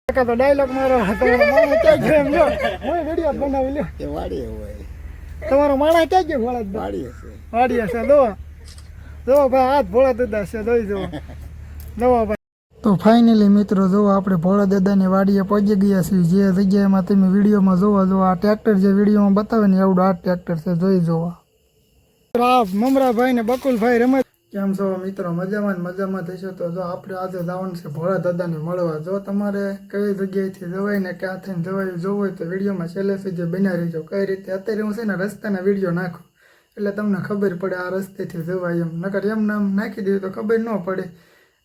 તો ડાયલોગ મારો તમારો માણસ ક્યાં ગયો એમ જો હું વિડીયો બનાવી લ્યો એ વાડીએ હોય. તમારો માણસ ક્યાં ગયો ભોળા વાડીએ છે. વાડીએ છે જો ભાઈ હાથ ભોળા દાદા છે જોઈ જો ભાઈ. તો ફાઇનલી મિત્રો જો આપણે ભોળા દાદાની વાડીએ પહોંચી ગયા છીએ. જે જગ્યાએમાં તમે વિડીયોમાં જોવો આ ટ્રેક્ટર જે વિડીયોમાં બતાવે ને એવડું આ ટ્રેક્ટર છે જોઈ જોવા. મમરાભાઈ ને બકુલભાઈ રમત કેમ છો મિત્રો? મજામાં થશે. તો જો આપણે આજે જવાનું છે ભોળા દાદાને મળવા. જો તમારે કઈ જગ્યાએથી જવાય ને ક્યાં થઈને જવાય જોવું હોય તો વિડીયોમાં છેલ્લે સુધી બન્યા રહીજો. કઈ રીતે અત્યારે હું છે ને રસ્તાના વિડીયો નાખું એટલે તમને ખબર પડે આ રસ્તેથી જવાય એમ. નકર એમ નામ નાખી દીધું તો ખબર ન પડે.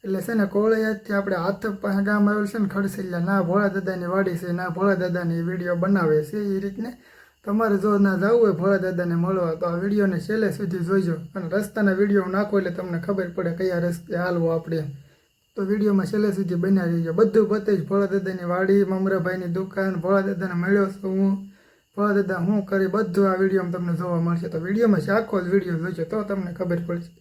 એટલે છે ને કોળિયાથી આપણે હાથ પાસે ગામ આવેલું છે ને ખડસેલિયા ના ભોળા દાદાની વાડી છે ના ભોળા દાદાની વિડીયો બનાવે છે. એ રીતને તમારે જો ના જવું હોય ભોળા દાદાને મળવા તો આ વિડીયોને છેલ્લે સુધી જોઈજો. અને રસ્તાના વિડીયો નાખો એટલે તમને ખબર પડે કયા રસ્તે હાલવો આપણે. તો વિડીયોમાં છેલ્લે સુધી બન્યા રહીજો. બધું બતે જ ભોળા દાદાની વાડી, મમરાભાઈની દુકાન, ભોળા દાદાને મળ્યો છું હું, ભોળા દાદા હું કરી બધું આ વિડીયોમાં તમને જોવા મળશે. તો વિડીયોમાં આખો જ વિડીયો જોઈજો તો તમને ખબર પડશે.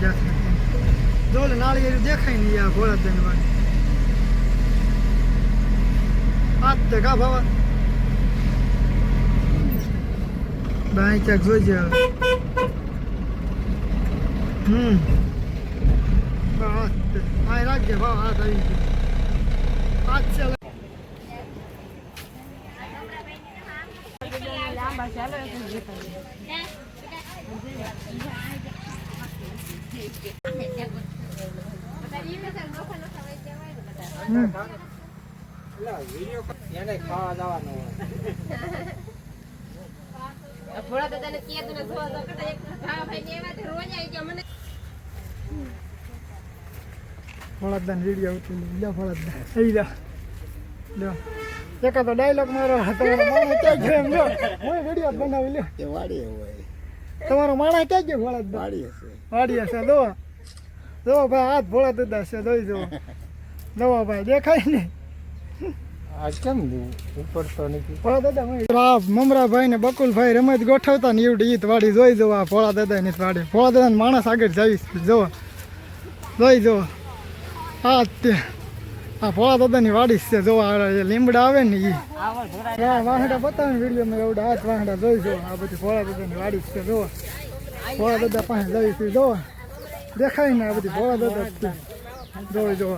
જાત જો ઓલે નાળિયેર દેખાય નહીં આ ભોળા દાદાની વાડી આજ તે કા બાબા બાઈ ક્યાંક જોઈ જાય આ રાખજે ભાવ હાથ આવી ગયો આજ ચાલે ભોળા દાદાને કીધું ને જો એક ભાઈ ને એવા રોજ આવી ગયા મને ભોળાદાન વિડીયો ઉતરી લે ભોળાદાન આવી જા લો એકાદો ડાયલોગ મારો તમારો માણસ ક્યાં ગયો એમ જો હું વિડીયો બનાવી લે એ વાડી હોય તમારો માણસ ક્યાં ગયો ભોળાદાન વાડી હશે વાડી હશે જો ભાઈ હાથ ભોળા દાદા છે જોઈ જો ભાઈ દેખાય ને આજ કેમ ઉપર તો નથી ભોળા દાદા મમરાભાઈ ને બકુલભાઈ રમત ગોઠવતા ને એવડી ઈત વાડી જોઈ જો આ ભોળા દાદા ની વાડી ભોળા દાદા માણસ આગળ જઈશ જોઈ જો હા તે આ ભોળા દાદાની વાડી છે જો લીમડા આવે ને એ વાહડા બતાવે ને વિડીયોમાં એવડા હાથ વાહડા જોઈ જો આ બધી ભોળા દાદાની વાડી છે જો ભોળા દાદા પાસે જઈશું જો દેખાય ને આ બધી ભોળા દાદા છે જોઈ જો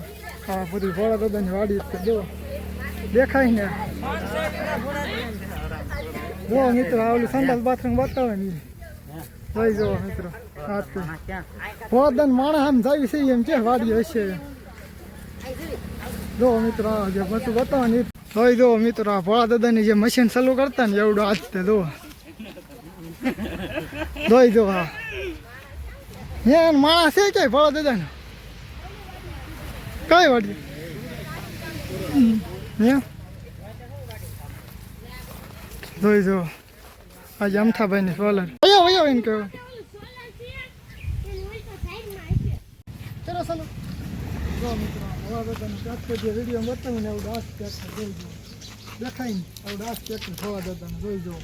આ બધી ભોળા દાદાની વાડી છે જો દેખાય ને જો મિત્રો આવલું સંડાસ બાથરૂમ બતાવે ને જોઈ જો મિત્રો હાથ ભોળા દાદા માણસ આમ જાય છે એમ કે વાડી હશે જો મિત્રો જે બધું બતાવવાની જોઈ જો મિત્રો આ ભોળા દાદાની જે મશીન ચાલુ કરતા ને એવડું આજ તે જો જોઈ જો હા માણસ છે ક્યાંય ભોળા દાદાનો કઈ વાડી જોઈ જો આજે અમથાભાઈ ની સોલર વયો એને કહેવાય ચલો ચાલો જો મિત્રો ભોળા દાદાનું ટ્રેક્ટર જે વિડીયો બતાવ્યું ને એવું આજ ટ્રેક્ટર જોઈ જો દેખાય ને એવું આજ ટ્રેક્ટર ભોળા દાદાનું જોઈ જો